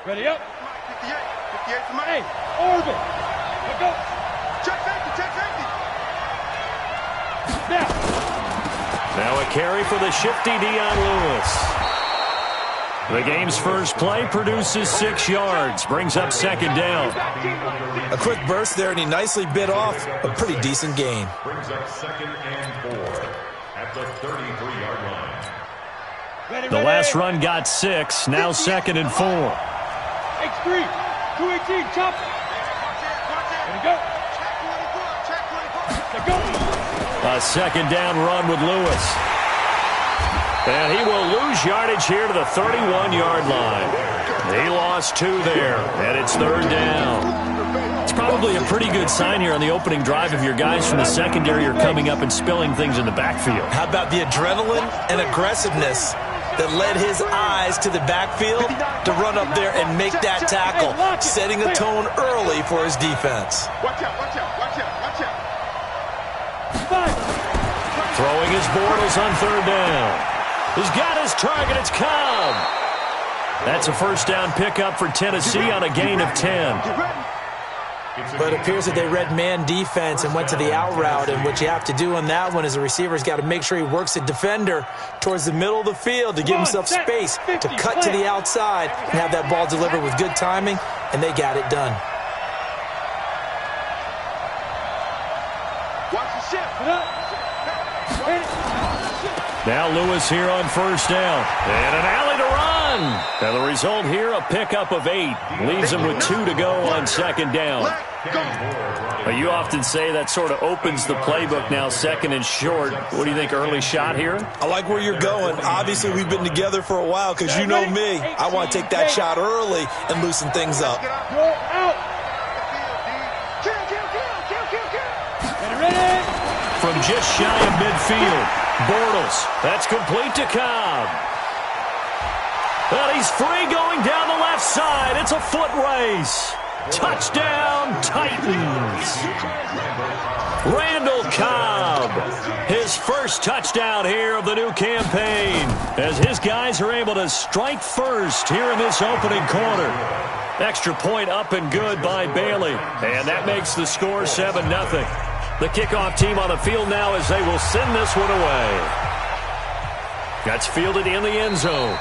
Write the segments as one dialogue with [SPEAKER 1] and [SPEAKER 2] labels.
[SPEAKER 1] Ready up.
[SPEAKER 2] 58. 58 for my
[SPEAKER 1] Hey, orbit. Let go.
[SPEAKER 2] Check safety. Check safety.
[SPEAKER 3] Now a carry for the shifty Dion Lewis. The game's first play produces 6 yards, brings up second down.
[SPEAKER 4] A quick burst there, and he nicely bit off a pretty decent gain.
[SPEAKER 5] Brings up 2nd and 4 at the 33-yard line.
[SPEAKER 3] The last run got 6, now 2nd and 4.
[SPEAKER 1] X3, 218, chop. Ready, go. Let go.
[SPEAKER 3] A second down run with Lewis. And he will lose yardage here to the 31-yard line. He lost 2 there, and it's 3rd down. It's probably a pretty good sign here on the opening drive if your guys from the secondary are coming up and spilling things in the backfield.
[SPEAKER 4] How about the adrenaline and aggressiveness that led his eyes to the backfield to run up there and make that tackle, setting a tone early for his defense.
[SPEAKER 2] Watch out. Watch out. Watch out. Watch out.
[SPEAKER 3] Throwing his Bortles on 3rd down. He's got his target. It's Cobb. That's a first down pickup for Tennessee on a gain of 10.
[SPEAKER 4] But it appears that they read man defense and went to the out route, and what you have to do on that one is the receiver's got to make sure he works the defender towards the middle of the field to give himself space to cut to the outside and have that ball delivered with good timing, and they got it done.
[SPEAKER 2] Watch the shift.
[SPEAKER 3] Now Lewis here on first down. And an alley to run. And the result here, a pickup of 8. Leaves him with 2 to go on second down. Well, you often say that sort of opens the playbook now, 2nd and short. What do you think, early shot here?
[SPEAKER 4] I like where you're going. Obviously, we've been together for a while because you know me. I want to take that shot early and loosen things up.
[SPEAKER 1] Go out. Ready.
[SPEAKER 3] From just shy of midfield, Bortles. That's complete to Cobb. And he's free going down the left side. It's a foot race. Touchdown, Titans. Randall Cobb. His first touchdown here of the new campaign as his guys are able to strike first here in this opening quarter. Extra point up and good by Bailey. And that makes the score 7-0. The kickoff team on the field now as they will send this one away. That's fielded in the end zone.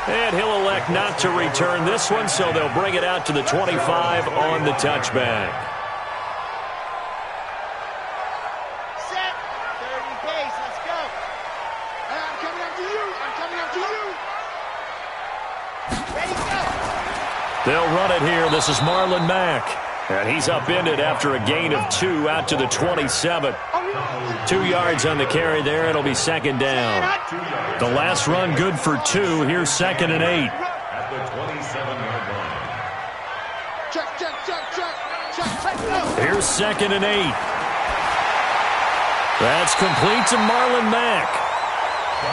[SPEAKER 3] And he'll elect not to return this one, so they'll bring it out to the 25 on the touchback.
[SPEAKER 2] Set. 30 pace. Let's go. I'm coming up to you. I'm coming up to you. Ready, go.
[SPEAKER 3] They'll run it here. This is Marlon Mack. And he's upended after a gain of 2 out to the 27. 2 yards on the carry there. It'll be 2nd down. The last run good for 2. Here's 2nd and 8.
[SPEAKER 5] At the 27-yard line.
[SPEAKER 2] Check. Go.
[SPEAKER 3] Here's 2nd and 8. That's complete to Marlon Mack.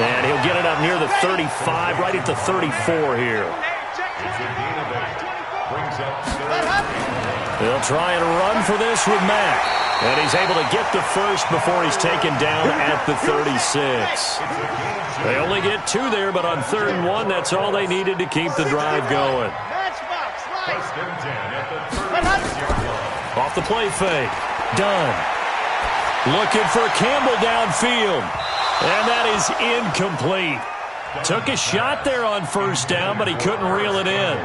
[SPEAKER 3] And he'll get it up near the 35, right at the 34 here.
[SPEAKER 5] It's a gain of 8. Brings up 3rd.
[SPEAKER 3] They'll try and run for this with Mack. And he's able to get the first before he's taken down at the 36. They only get 2 there, but on 3rd and 1, that's all they needed to keep the drive going.
[SPEAKER 5] First and 10 at the 36-yard line.
[SPEAKER 3] Off the play fake. Done. Looking for Campbell downfield. And that is incomplete. Took a shot there on first down, but he couldn't reel it in.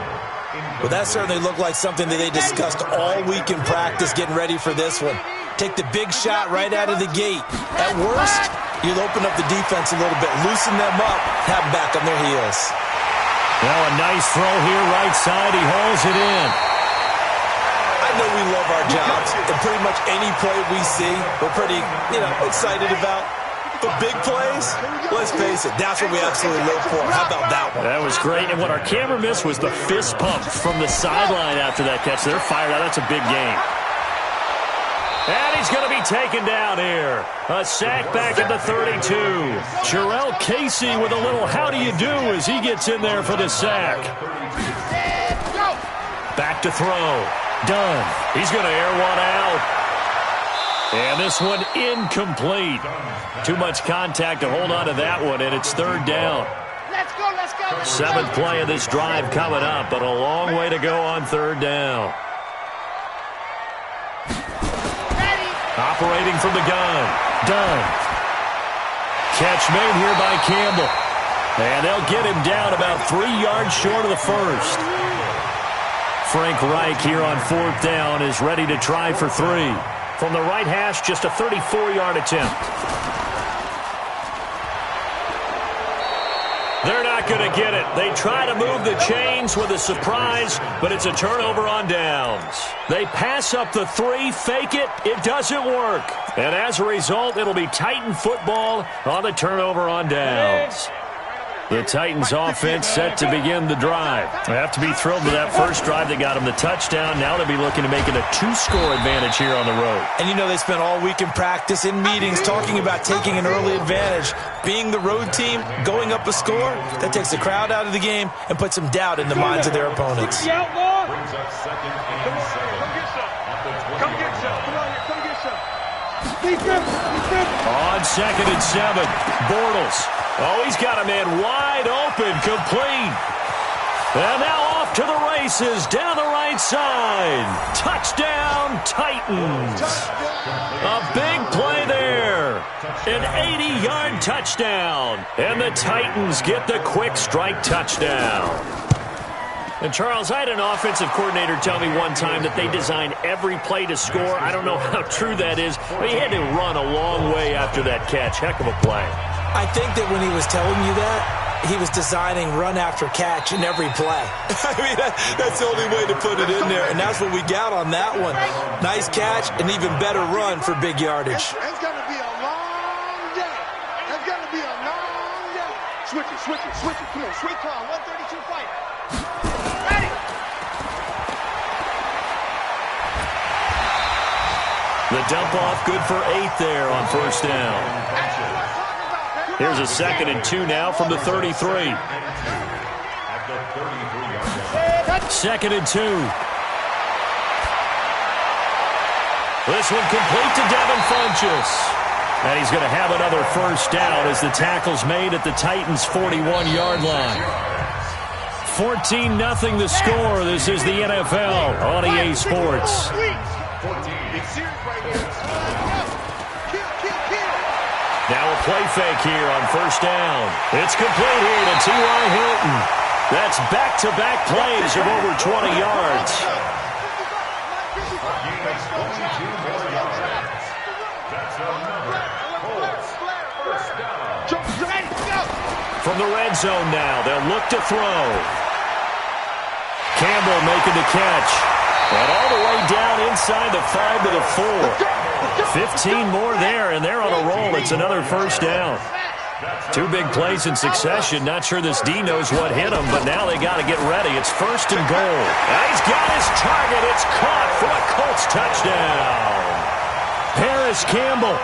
[SPEAKER 4] Well, that certainly looked like something that they discussed all week in practice getting ready for this one. Take the big shot right out of the gate. At worst, you'll open up the defense a little bit, loosen them up, have them back on their heels.
[SPEAKER 3] Now a nice throw here, right side. He hauls it in.
[SPEAKER 4] I know we love our jobs, and pretty much any play we see, we're pretty, excited about. But big plays, let's face it, that's what we absolutely live for. How about that one?
[SPEAKER 3] That was great, and what our camera missed was the fist pump from the sideline after that catch. They're fired out. That's a big game. And he's going to be taken down here. A sack back at the 32. Jarrell Casey with a little how do you do as he gets in there for the sack. Back to throw. Done. He's going to air one out. And this one incomplete. Too much contact to hold on to that one, and it's 3rd down.
[SPEAKER 2] Let's go, let's go.
[SPEAKER 3] Seventh play of this drive coming up, but a long way to go on third down.
[SPEAKER 2] Ready.
[SPEAKER 3] Operating from the gun. Done. Catch made here by Campbell. And they'll get him down about 3 yards short of the first. Frank Reich here on fourth down is ready to try for 3. From the right hash, just a 34-yard attempt. They're not going to get it. They try to move the chains with a surprise, but it's a turnover on downs. They pass up the 3, fake it. It doesn't work. And as a result, it'll be Titan football on the turnover on downs. The Titans offense set to begin the drive. They have to be thrilled with that first drive that got them the touchdown. Now they'll be looking to make it a 2-score advantage here on the road.
[SPEAKER 4] And you know they spent all week in practice, in meetings, talking about taking an early advantage. Being the road team, going up a score, that takes the crowd out of the game and puts some doubt in the minds of their opponents.
[SPEAKER 5] Brings up second and 7.
[SPEAKER 1] Come get some. Come on here. Come get some.
[SPEAKER 3] On second and 7, Bortles. Oh, he's got a man wide open, complete. And now off to the races, down the right side. Touchdown, Titans. A big play there. An 80-yard touchdown. And the Titans get the quick strike touchdown. And, Charles, I had an offensive coordinator tell me one time that they designed every play to score. I don't know how true that is, but he had to run a long way after that catch. Heck of a play.
[SPEAKER 4] I think that when he was telling you that, he was designing run after catch in every play. I mean, that's the only way to put it in there, and that's what we got on that one. Nice catch, an even better run for big yardage.
[SPEAKER 2] It's going to be a long day. It's going to be a long day. Switch it, switch it, switch it. Come on, sweet call, 132 fight. Ready.
[SPEAKER 3] The dump off good for 8 there on first down. Here's a second and 2 now from the 33. Second and 2. This one complete to Devin Funchess. And he's going to have another first down as the tackle's made at the Titans' 41-yard line. 14-0 the score. This is the NFL on EA Sports. Now a play fake here on first down. It's complete here to T.Y. Hilton. That's back-to-back plays of over 20 yards. From the red zone now, they'll look to throw. Campbell making the catch. And all the way down inside the 5 to the 4. 15 more there, and they're on a roll. It's another first down. 2 big plays in succession. Not sure this D knows what hit him, but now they got to get ready. It's first and goal. And he's got his target. It's caught for a Colts touchdown. Paris Campbell,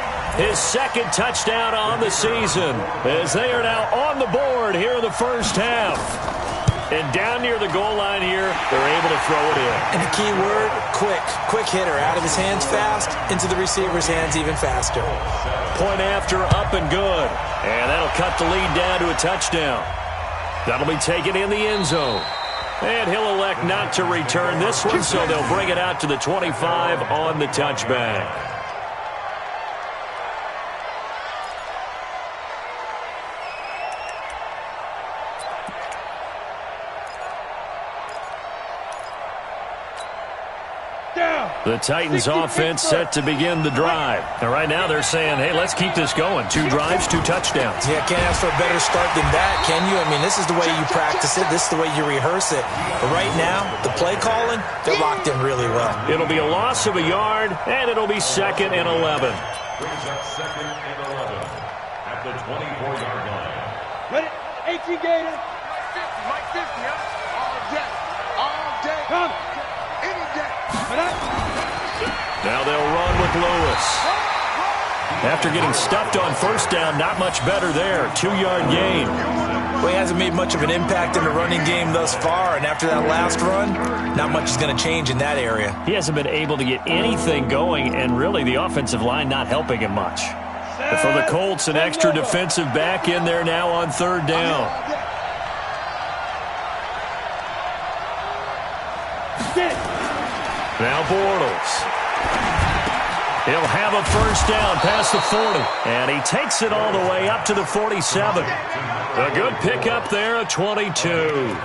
[SPEAKER 3] his second touchdown on the season, as they are now on the board here in the first half. And down near the goal line here, they're able to throw it in.
[SPEAKER 4] And the key word, quick. Quick hitter. Out of his hands fast, into the receiver's hands even faster.
[SPEAKER 3] Point after, up and good. And that'll cut the lead down to a touchdown. That'll be taken in the end zone. And he'll elect not to return this one, so they'll bring it out to the 25 on the touchback. The Titans offense set to begin the drive. And right now they're saying, hey, let's keep this going. 2 drives, 2 touchdowns.
[SPEAKER 4] Yeah, can't ask for a better start than that, can you? I mean, this is the way you practice it. This is the way you rehearse it. But right now, the play calling, they're locked in really well.
[SPEAKER 3] It'll be a loss of a yard, and it'll be second and 11.
[SPEAKER 5] Brings up second and 11 at the 24-yard line.
[SPEAKER 1] Ready? 18 Gator.
[SPEAKER 2] Mike 50, huh? All day. All day.
[SPEAKER 1] Come.
[SPEAKER 2] Any day.
[SPEAKER 3] Now they'll run with Lewis. After getting stuffed on first down, not much better there. 2-yard gain.
[SPEAKER 4] Well, he hasn't made much of an impact in the running game thus far, and after that last run, not much is going to change in that area.
[SPEAKER 3] He hasn't been able to get anything going, and really the offensive line not helping him much. But for the Colts, an extra defensive back in there now on third down. Now Bortles. He'll have a first down past the 40. And he takes it all the way up to the 47. A good pickup there at 22.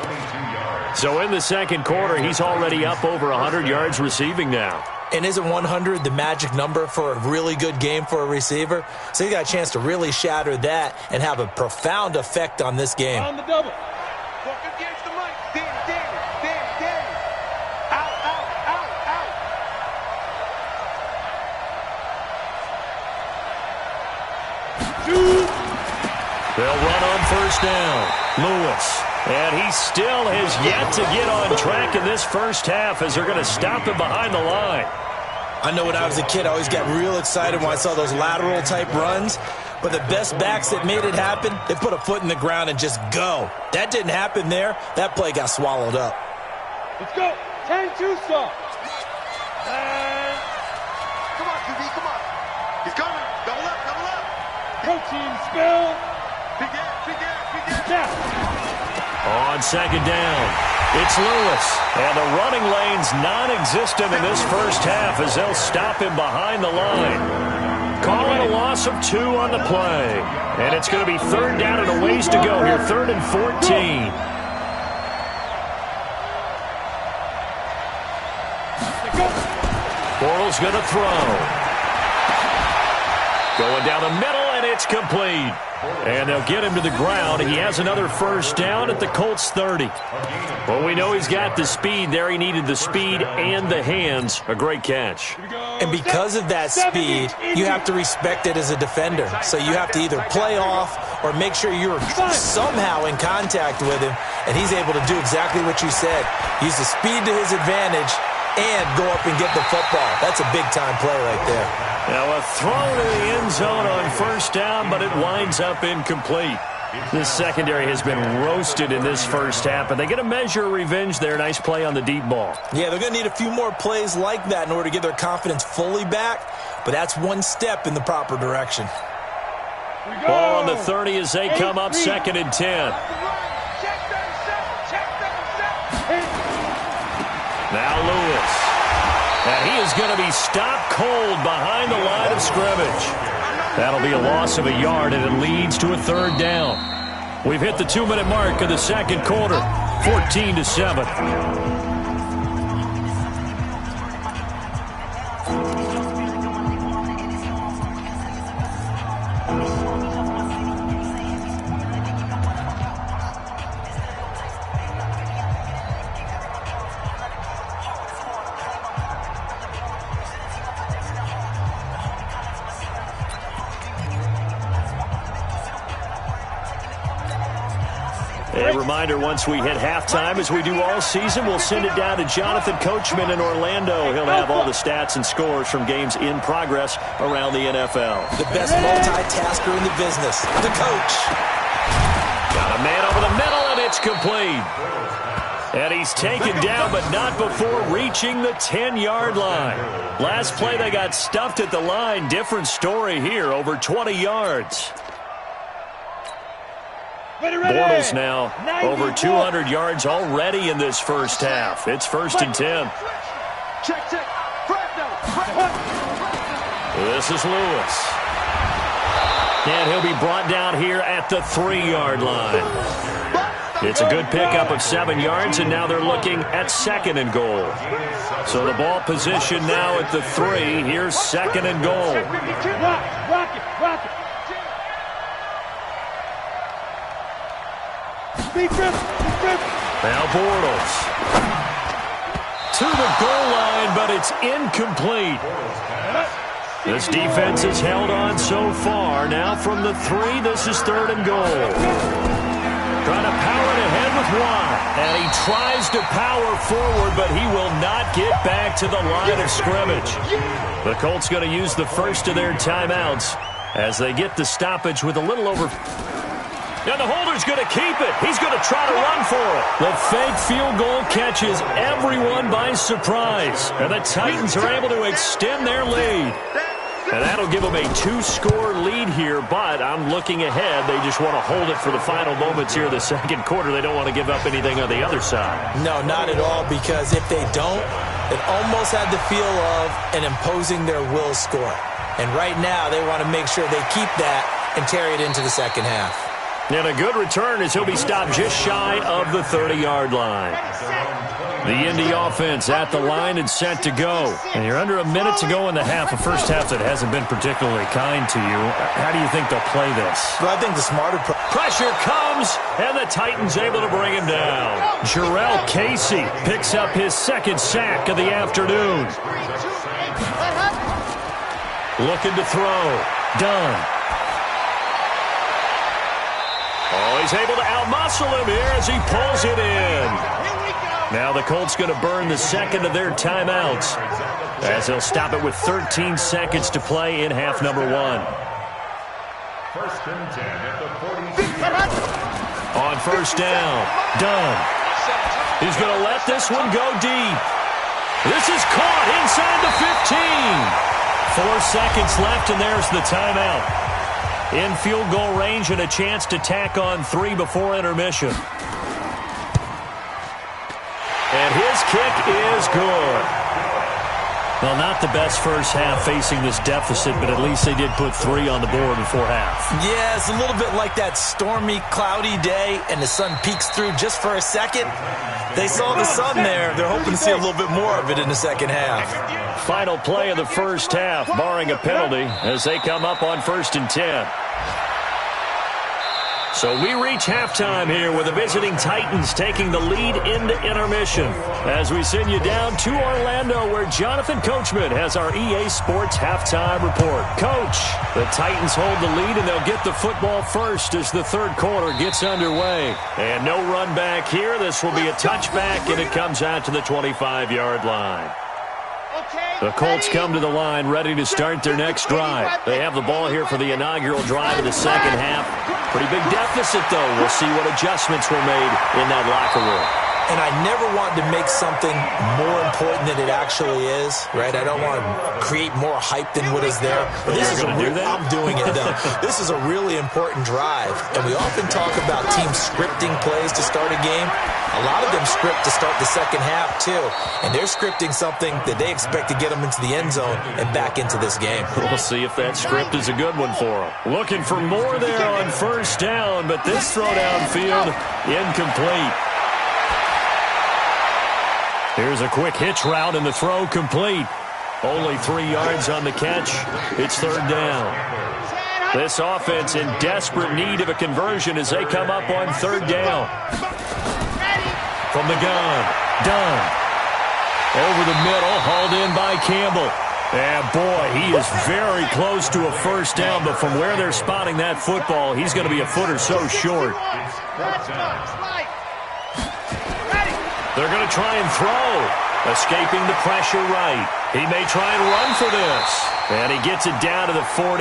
[SPEAKER 3] So in the second quarter, he's already up over 100 yards receiving now.
[SPEAKER 4] And isn't 100 the magic number for a really good game for a receiver? So he got a chance to really shatter that and have a profound effect on this game.
[SPEAKER 1] On the double.
[SPEAKER 2] Walk against the mic. Danny. Out.
[SPEAKER 3] They'll run on first down. Lewis. And he still has yet to get on track in this first half as they're going to stop him behind the line.
[SPEAKER 4] I know when I was a kid, I always got real excited when I saw those lateral type runs. But the best backs that made it happen, they put a foot in the ground and just go. That didn't happen there. That play got swallowed up.
[SPEAKER 1] Let's go. 10-2 stop.
[SPEAKER 2] Come on, QB, come on. He's coming. Double up.
[SPEAKER 1] Protein spill.
[SPEAKER 2] Big gas.
[SPEAKER 1] Now.
[SPEAKER 3] On second down, it's Lewis. And the running lane's non-existent in this first half as they'll stop him behind the line. Call it a loss of 2 on the play. And it's going to be third down and a ways to go here, 3rd and 14. Bortles going to throw. Going down the middle, and it's complete. And they'll get him to the ground. He has another first down at the Colts 30. Well, we know he's got the speed there. He needed the speed and the hands. A great catch.
[SPEAKER 4] And because of that speed, you have to respect it as a defender. So you have to either play off or make sure you're somehow in contact with him. And he's able to do exactly what you said. Use the speed to his advantage and go up and get the football. That's a big-time play right there.
[SPEAKER 3] Now a throw to the end zone on first down, but it winds up incomplete. This secondary has been roasted in this first half, and they get a measure of revenge there. Nice play on the deep ball.
[SPEAKER 4] Yeah, they're going to need a few more plays like that in order to get their confidence fully back, but that's one step in the proper direction.
[SPEAKER 3] Ball on the 30 as they come up 2nd and 10. Now Lewis. And he is going to be stopped cold behind the line of scrimmage. That'll be a loss of a yard, and it leads to a third down. We've hit the 2-minute mark of the second quarter, 14-7. A reminder, once we hit halftime, as we do all season, we'll send it down to Jonathan Coachman in Orlando. He'll have all the stats and scores from games in progress around the NFL.
[SPEAKER 4] The best multitasker in the business, the coach.
[SPEAKER 3] Got a man over the middle, and it's complete. And he's taken down, but not before reaching the 10-yard line. Last play, they got stuffed at the line. Different story here, over 20 yards. Bortles now over 200 yards already in this first half. It's 1st and 10. This is Lewis. And he'll be brought down here at the 3-yard line. It's a good pickup of 7 yards, and now they're looking at 2nd and goal. So the ball position now at the 3. Here's 2nd and goal.
[SPEAKER 1] Rock it.
[SPEAKER 3] Now Bortles to the goal line, but it's incomplete. This defense has held on so far. Now from the 3, this is 3rd and goal. Trying to power it ahead with Watt. And he tries to power forward, but he will not get back to the line of scrimmage. The Colts going to use the first of their timeouts as they get the stoppage with a little over. And the holder's going to keep it. He's going to try to run for it. The fake field goal catches everyone by surprise. And the Titans are able to extend their lead. And that'll give them a 2-score lead here, but I'm looking ahead. They just want to hold it for the final moments here of the second quarter. They don't want to give up anything on the other side.
[SPEAKER 4] No, not at all, because if they don't, it almost had the feel of an imposing their will score. And right now, they want to make sure they keep that and carry it into the second half.
[SPEAKER 3] And a good return as he'll be stopped just shy of the 30-yard line. The Indy offense at the line and set to go. And you're under a minute to go in the half, a first half that hasn't been particularly kind to you. How do you think they'll play this?
[SPEAKER 4] Well, I think the smarter
[SPEAKER 3] pressure comes, and the Titans able to bring him down. Jarrell Casey picks up his second sack of the afternoon. Looking to throw. Done. Oh, he's able to outmuscle him here as he pulls it in. Now the Colts going to burn the second of their timeouts as they'll stop it with 13 seconds to play in half number 1.
[SPEAKER 5] First and 10 at the 40.
[SPEAKER 3] On first down, done. He's going to let this one go deep. This is caught inside the 15. 4 seconds left, and there's the timeout. In field goal range and a chance to tack on 3 before intermission. And his kick is good. Well, not the best first half facing this deficit, but at least they did put 3 on the board before half.
[SPEAKER 4] Yeah, it's a little bit like that stormy, cloudy day, and the sun peeks through just for a second. They saw the sun there. They're hoping to see a little bit more of it in the second half.
[SPEAKER 3] Final play of the first half, barring a penalty, as they come up on 1st and 10. So we reach halftime here with the visiting Titans taking the lead into intermission as we send you down to Orlando where Jonathan Coachman has our EA Sports halftime report. Coach, the Titans hold the lead and they'll get the football first as the third quarter gets underway. And no run back here. This will be a touchback and it comes out to the 25-yard line. The Colts come to the line ready to start their next drive. They have the ball here for the inaugural drive of the second half. Pretty big deficit, though. We'll see what adjustments were made in that locker room.
[SPEAKER 4] And I never want to make something more important than it actually is, right? I don't want to create more hype than what is there. But this is I'm doing it, though. This is a really important drive. And we often talk about teams scripting plays to start a game. A lot of them script to start the second half, too. And they're scripting something that they expect to get them into the end zone and back into this game.
[SPEAKER 3] We'll see if that script is a good one for them. Looking for more there on first down, but this throw downfield incomplete. Here's a quick hitch route and the throw complete. Only 3 yards on the catch. It's third down. This offense in desperate need of a conversion as they come up on third down. From the gun, done. Over the middle, hauled in by Campbell. And boy, he is very close to a first down, but from where they're spotting that football, he's going to be a foot or so short. They're going to try and throw. Escaping the pressure right. He may try and run for this. And he gets it down to the 48,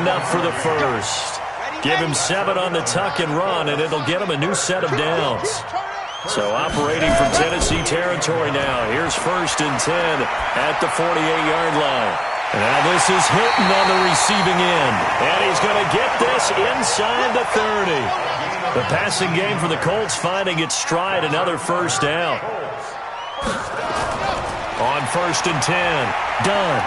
[SPEAKER 3] enough for the first. Give him 7 on the tuck and run, and it'll get him a new set of downs. So operating from Tennessee territory now. Here's 1st and 10 at the 48-yard line. Now this is Hilton on the receiving end. And he's going to get this inside the 30. The passing game for the Colts finding its stride, another first down. On 1st and 10, done.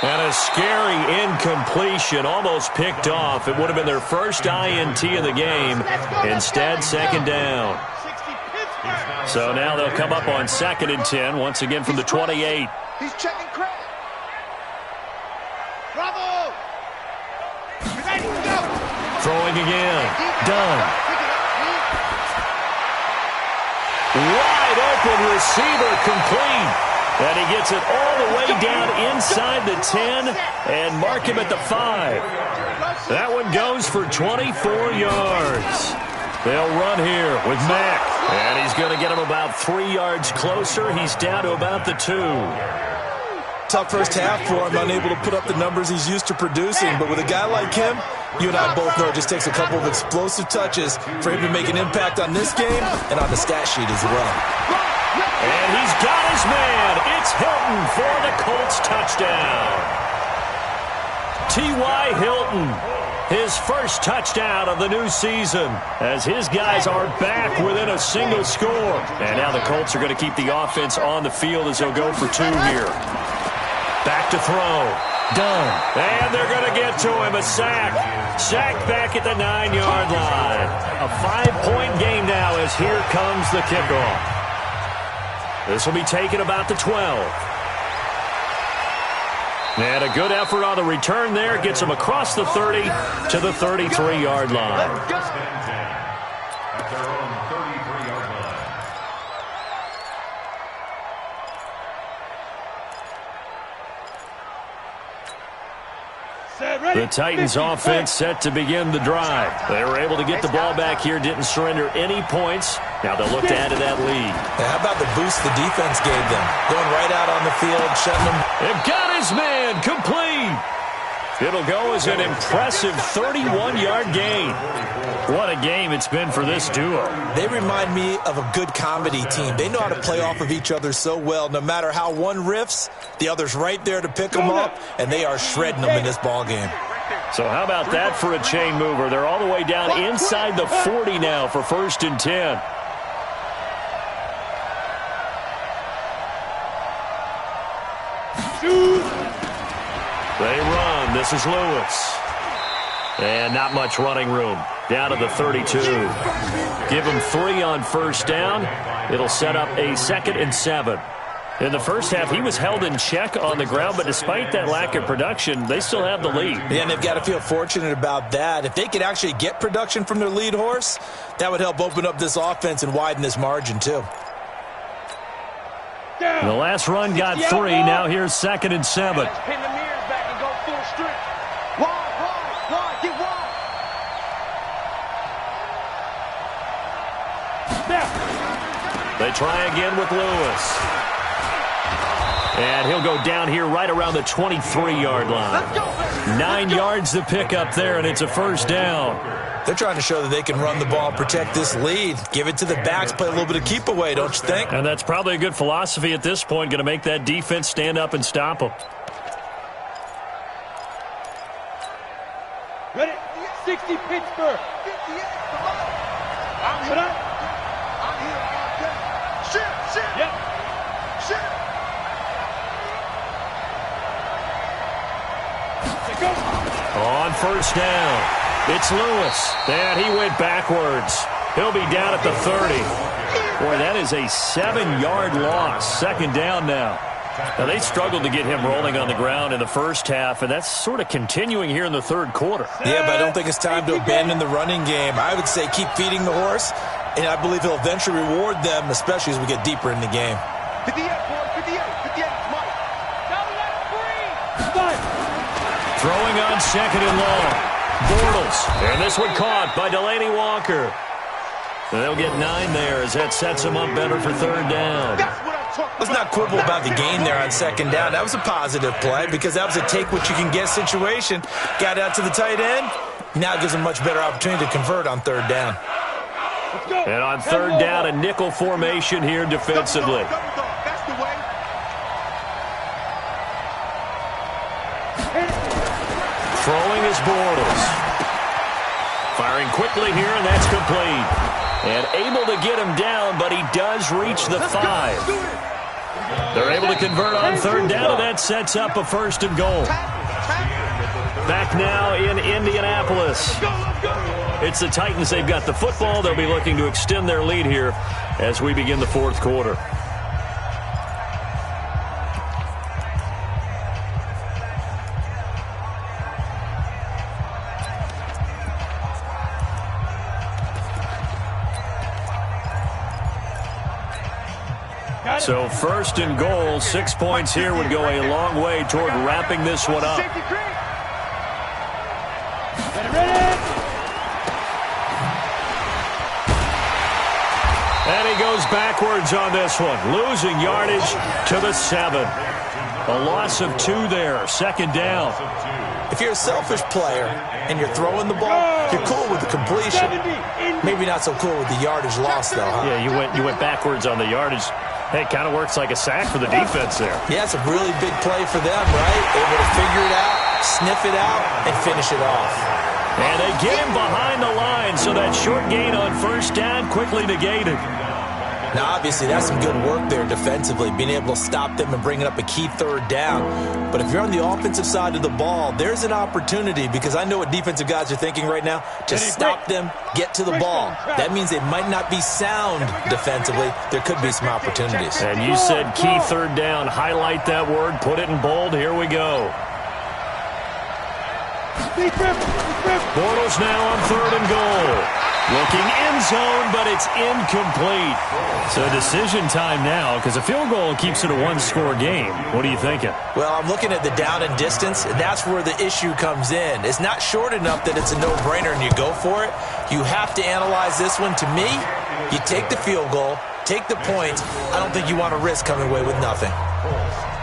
[SPEAKER 3] And a scary incompletion, almost picked off. It would have been their first INT of the game. Instead, second down. So now they'll come up on 2nd and 10, once again from the 28.
[SPEAKER 2] He's checking credit. Bravo! Ready to go.
[SPEAKER 3] Throwing again. Done. Wide open receiver complete. And he gets it all the way down inside the 10 and mark him at the 5. That one goes for 24 yards. They'll run here with Mack. And he's going to get him about 3 yards closer. He's down to about the 2.
[SPEAKER 4] Tough first half for him, unable to put up the numbers he's used to producing. But with a guy like him, you and I both know it just takes a couple of explosive touches for him to make an impact on this game and on the stat sheet as well.
[SPEAKER 3] And he's got his man. It's Hilton for the Colts touchdown. T.Y. Hilton, his first touchdown of the new season, as his guys are back within a single score. And now the Colts are going to keep the offense on the field as they'll go for 2 here. Back to throw. Done. And they're going to get to him. A sack. Sack back at the 9-yard line. A 5-point game now as here comes the kickoff. This will be taken about the 12. And a good effort on the return there. Gets him across the 30 to the 33-yard line.
[SPEAKER 5] At their own 33-yard line.
[SPEAKER 3] The Titans offense set to begin the drive. They were able to get the ball back here, didn't surrender any points. Now they'll look to add to that lead.
[SPEAKER 4] How about the boost the defense gave them? Going right out on the field, shutting them.
[SPEAKER 3] They've got his man complete. It'll go as an impressive 31-yard gain. What a game it's been for this duo.
[SPEAKER 4] They remind me of a good comedy team. They know how to play off of each other so well. No matter how one riffs, the other's right there to pick them up, and they are shredding them in this ball game.
[SPEAKER 3] So how about that for a chain mover? They're all the way down inside the 40 now for 1st and 10. They run. This is Lewis. And not much running room. Down to the 32. Give him 3 on 1st down. It'll set up a 2nd and 7. In the first half, he was held in check on the ground, but despite that lack of production, they still have the lead.
[SPEAKER 4] Yeah, and they've got to feel fortunate about that. If they could actually get production from their lead horse, that would help open up this offense and widen this margin, too.
[SPEAKER 3] The last run got 3. Now here's 2nd and 7.
[SPEAKER 2] Pin the mirrors back and go full strength. Wide, get wide.
[SPEAKER 3] They try again with Lewis. And he'll go down here right around the 23-yard line. 9 yards to pick up there, and it's a 1st down.
[SPEAKER 4] They're trying to show that they can run the ball, protect this lead, give it to the backs, play a little bit of keep away, don't you think?
[SPEAKER 3] And that's probably a good philosophy at this point, going to make that defense stand up and stop them.
[SPEAKER 1] Ready? 60 Pittsburgh.
[SPEAKER 2] 58, come on. I'm here all day. Shit.
[SPEAKER 1] Yep.
[SPEAKER 2] Shit.
[SPEAKER 1] Go.
[SPEAKER 3] On 1st down, it's Lewis. And he went backwards. He'll be down at the 30. Boy, that is a 7-yard loss. 2nd down now. Now, they struggled to get him rolling on the ground in the first half, and that's sort of continuing here in the 3rd quarter.
[SPEAKER 4] Yeah, but I don't think it's time to abandon the running game. I would say keep feeding the horse, and I believe he'll eventually reward them, especially as we get deeper in the game.
[SPEAKER 2] 58, boy, 58, Mike.
[SPEAKER 3] Throwing on 2nd and long. Bortles. And this one caught by Delaney Walker. And they'll get 9 there as that sets them up better for 3rd down.
[SPEAKER 4] Let's not quibble about the gain there on 2nd down. That was a positive play because that was a take-what-you-can-get situation. Got out to the tight end. Now it gives them a much better opportunity to convert on 3rd down.
[SPEAKER 3] And on 3rd down, a nickel formation here defensively.
[SPEAKER 2] That's the way.
[SPEAKER 3] Throwing is Bortles. Firing quickly here, and that's complete. And able to get him down, but he does reach the 5. They're able to convert on 3rd down, and that sets up a 1st and goal. Back now in Indianapolis. It's the Titans. They've got the football. They'll be looking to extend their lead here as we begin the 4th quarter. So 1st and goal, 6 points here would go a long way toward wrapping this one up. And he goes backwards on this one, losing yardage to the 7. A loss of 2 there, 2nd down.
[SPEAKER 4] If you're a selfish player and you're throwing the ball, you're cool with the completion. Maybe not so cool with the yardage loss, though, huh?
[SPEAKER 3] Yeah, you went backwards on the yardage. Hey, it kind of works like a sack for the defense there.
[SPEAKER 4] Yeah, it's a really big play for them, right? Able to figure it out, sniff it out, and finish it off.
[SPEAKER 3] And they get him behind the line, so that short gain on first down quickly negated.
[SPEAKER 4] Now, obviously, that's some good work there defensively, being able to stop them and bringing up a key third down. But if you're on the offensive side of the ball, there's an opportunity, because I know what defensive guys are thinking right now. Just stop them, get to the ball. That means they might not be sound defensively. There could be some opportunities.
[SPEAKER 3] And you said key third down. Highlight that word, put it in bold. Here we go. Bortles now on 3rd and goal. Looking end zone, but it's incomplete. So decision time now, because a field goal keeps it a one-score game. What are you thinking?
[SPEAKER 4] Well, I'm looking at the down and distance, and that's where the issue comes in. It's not short enough that it's a no-brainer and you go for it. You have to analyze this one. To me, you take the field goal, take the points. I don't think you want to risk coming away with nothing.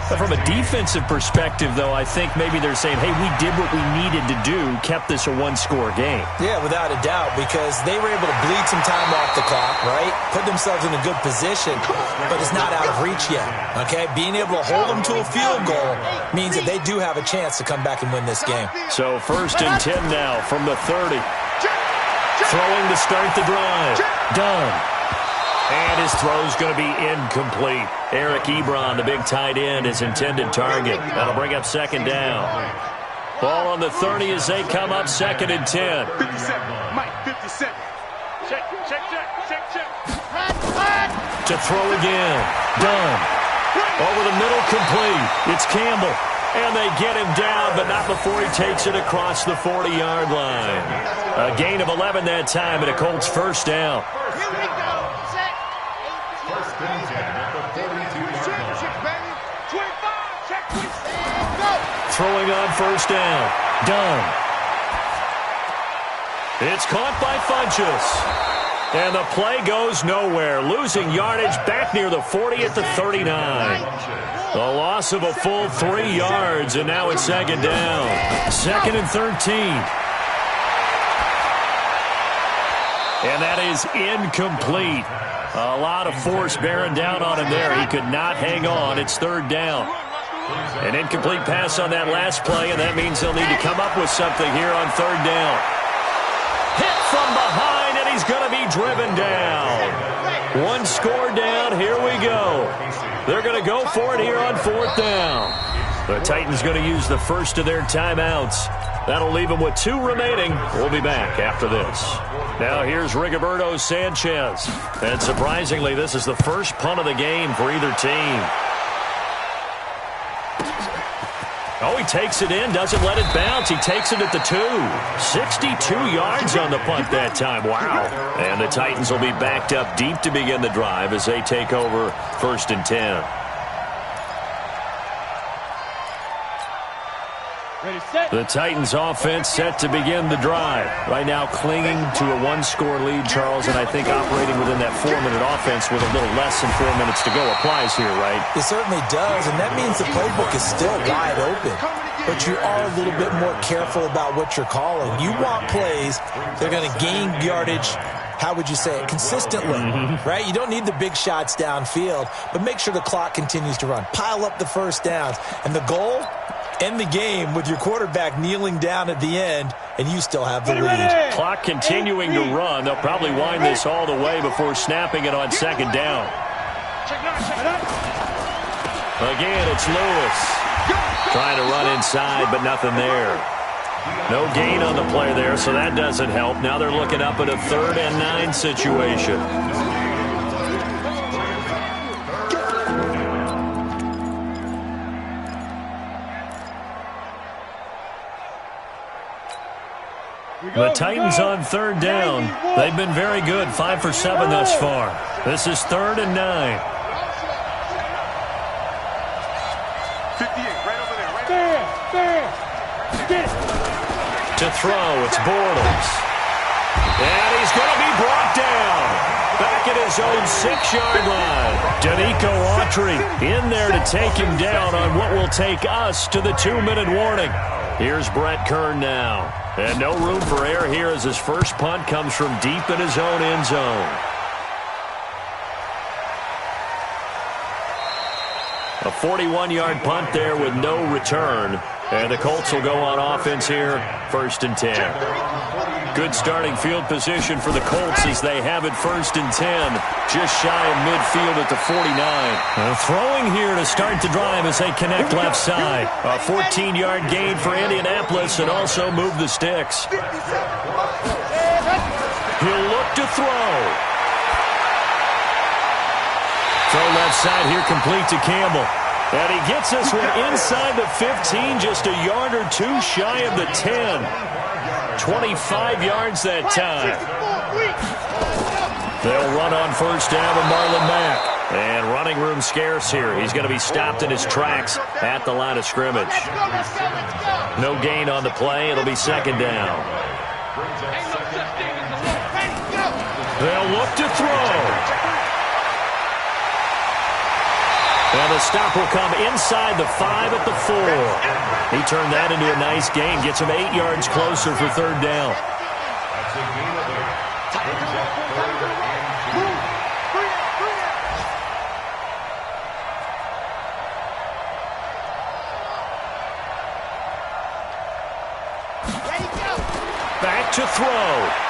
[SPEAKER 3] But from a defensive perspective, though, I think maybe they're saying, hey, we did what we needed to do, kept this a one-score game.
[SPEAKER 4] Yeah, without a doubt, because they were able to bleed some time off the clock, right? Put themselves in a good position, but it's not out of reach yet, okay? Being able to hold them to a field goal means that they do have a chance to come back and win this game.
[SPEAKER 3] So 1st and 10 now from the 30. Throwing to start the drive. Done. And his throw's going to be incomplete. Eric Ebron, the big tight end, his intended target. That'll bring up 2nd down. Ball on the 30 as they come up 2nd and 10.
[SPEAKER 2] 57. Mike, 57. Check.
[SPEAKER 3] To throw again. Done. Over the middle, complete. It's Campbell. And they get him down, but not before he takes it across the 40-yard line. A gain of 11 that time, and a Colts 1st down.
[SPEAKER 2] Here we go.
[SPEAKER 5] First and 10 at the 42-yard line.
[SPEAKER 2] 25. Check. Go.
[SPEAKER 3] Throwing on 1st down. Done. It's caught by Funchess. And the play goes nowhere. Losing yardage back near the 40 at the 39. A loss of a full 3 yards, and now it's 2nd down. 2nd and 13. And that is incomplete. A lot of force bearing down on him there. He could not hang on. It's 3rd down. An incomplete pass on that last play, and that means they'll need to come up with something here on 3rd down. Hit from behind, and he's going to be driven down. 1 score down. Here we go. They're going to go for it here on 4th down. The Titans going to use the first of their timeouts. That'll leave them with 2 remaining. We'll be back after this. Now here's Rigoberto Sanchez. And surprisingly, this is the first punt of the game for either team. Oh, he takes it in, doesn't let it bounce. He takes it at the 2. 62 yards on the punt that time. Wow. And the Titans will be backed up deep to begin the drive as they take over 1st and 10. The Titans offense set to begin the drive. Right now clinging to a 1-score lead, Charles, and I think operating within that 4-minute offense with a little less than 4 minutes to go applies here, right?
[SPEAKER 4] It certainly does, and that means the playbook is still wide open. But you are a little bit more careful about what you're calling. You want plays that are going to gain yardage, how would you say it, consistently, right? You don't need the big shots downfield, but make sure the clock continues to run. Pile up the first downs. And the goal, end the game with your quarterback kneeling down at the end, and you still have the lead.
[SPEAKER 3] Clock continuing to run. They'll probably wind this all the way before snapping it on 2nd down. Again, it's Lewis. Trying to run inside, but nothing there. No gain on the play there, so that doesn't help. Now they're looking up at a 3rd and 9 situation. The Titans on 3rd down. They've been very good, 5 for 7 thus far. This is 3rd and 9.
[SPEAKER 2] 58, right over there.
[SPEAKER 3] To throw, it's Bortles. And he's going to be brought down. Back at his own 6-yard line. Danico Autry in there to take him down on what will take us to the 2-minute warning. Here's Brett Kern now. And no room for error here as his first punt comes from deep in his own end zone. A 41-yard punt there with no return. And the Colts will go on offense here, 1st and 10. Good starting field position for the Colts as they have it 1st and 10. Just shy of midfield at the 49. Throwing here to start the drive as they connect left side. A 14-yard gain for Indianapolis and also move the sticks. He'll look to throw. Throw left side here complete to Campbell. And he gets this one inside the 15, just a yard or two shy of the 10. 25 yards that time. They'll run on 1st down with Marlon Mack. And running room scarce here. He's going to be stopped in his tracks at the line of scrimmage. No gain on the play. It'll be 2nd down. They'll look to throw. And the stop will come inside the 5 at the 4. He turned that into a nice gain. Gets him 8 yards closer for 3rd down. Back to throw.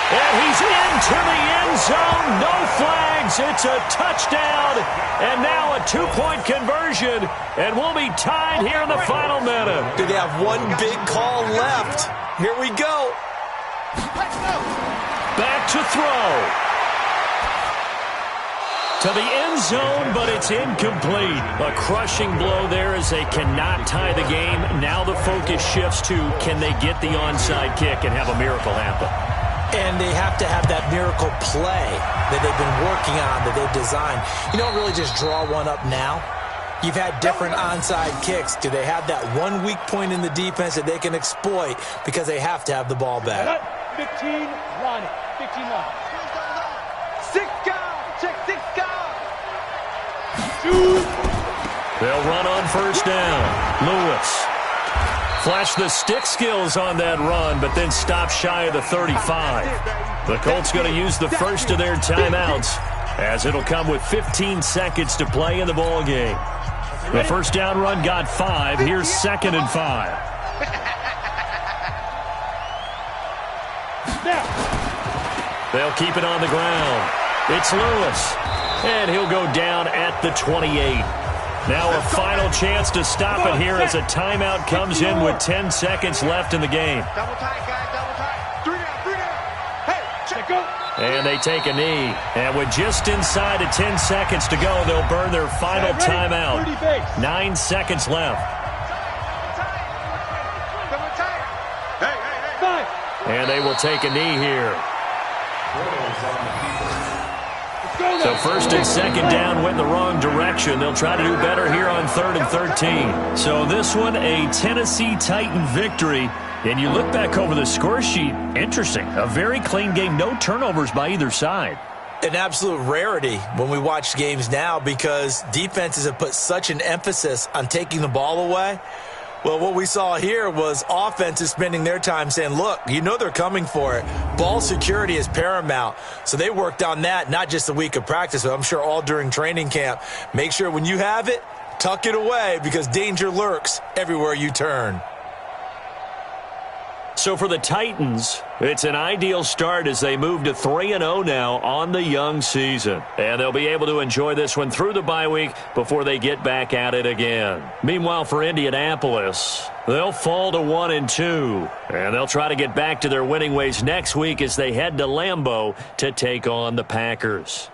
[SPEAKER 3] And he's into the end zone. No flags. It's a touchdown. And now a 2-point conversion. And we'll be tied here in the final minute.
[SPEAKER 4] Do they have one big call left? Here we go.
[SPEAKER 3] Back to throw. To the end zone, but it's incomplete. A crushing blow there as they cannot tie the game. Now the focus shifts to, can they get the onside kick and have a miracle happen?
[SPEAKER 4] And they have to have that miracle play that they've been working on, that they've designed. You don't really just draw one up now. You've had different onside kicks. Do they have that one weak point in the defense that they can exploit because they have to have the ball back?
[SPEAKER 1] 15 line. 15 line.
[SPEAKER 2] 6 guard. Check 6 guard.
[SPEAKER 3] They'll run on 1st down. Lewis. Flash the stick skills on that run, but then stop shy of the 35. The Colts going to use the first of their timeouts as it'll come with 15 seconds to play in the ball game. The 1st down run got 5. Here's 2nd and 5. They'll keep it on the ground. It's Lewis, and he'll go down at the 28. Now a final chance to stop it here as a timeout comes in with 10 seconds left in the game.
[SPEAKER 2] Double tight, guys. Double tight. 3 down. Hey, check out.
[SPEAKER 3] And they take a knee. And with just inside of 10 seconds to go, they'll burn their final timeout. 9 seconds left.
[SPEAKER 2] Double tight. Hey.
[SPEAKER 3] And they will take a knee here. So 1st and 2nd down went in the wrong direction. They'll try to do better here on 3rd and 13. So this one, a Tennessee Titan victory. And you look back over the score sheet, interesting. A very clean game, no turnovers by either side.
[SPEAKER 4] An absolute rarity when we watch games now because defenses have put such an emphasis on taking the ball away. Well, what we saw here was offenses spending their time saying, look, you know they're coming for it. Ball security is paramount. So they worked on that, not just a week of practice, but I'm sure all during training camp. Make sure when you have it, tuck it away because danger lurks everywhere you turn.
[SPEAKER 3] So for the Titans, it's an ideal start as they move to 3-0 now on the young season. And they'll be able to enjoy this one through the bye week before they get back at it again. Meanwhile, for Indianapolis, they'll fall to 1-2. And they'll try to get back to their winning ways next week as they head to Lambeau to take on the Packers.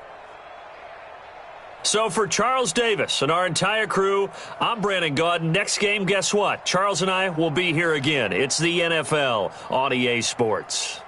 [SPEAKER 3] So for Charles Davis and our entire crew, I'm Brandon Gaudin. Next game, guess what? Charles and I will be here again. It's the NFL on EA Sports.